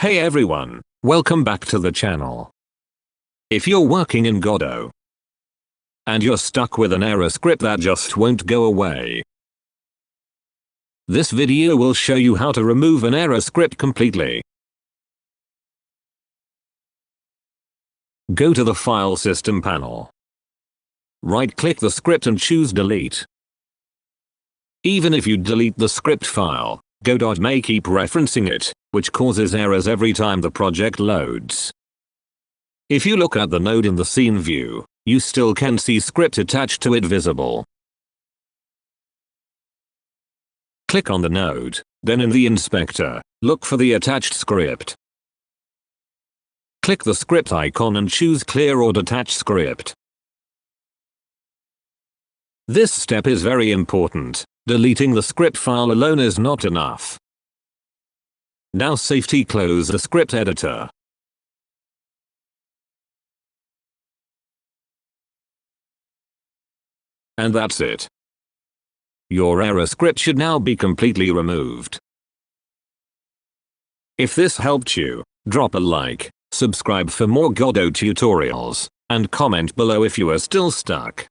Hey everyone, welcome back to the channel. If you're working in Godot and you're stuck with an error script that just won't go away, this video will show you how to remove an error script completely. Go to the File System panel. Right-click the script and choose Delete. Even if you delete the script file, Godot may keep referencing it, which causes errors every time the project loads. If you look at the node in the scene view, you still can see script attached to it visible. Click on the node, then in the inspector, look for the attached script. Click the script icon and choose Clear or Detach Script. This step is very important. Deleting the script file alone is not enough. Now safely close the script editor. And that's it. Your error script should now be completely removed. If this helped you, drop a like, subscribe for more Godot tutorials, and comment below if you are still stuck.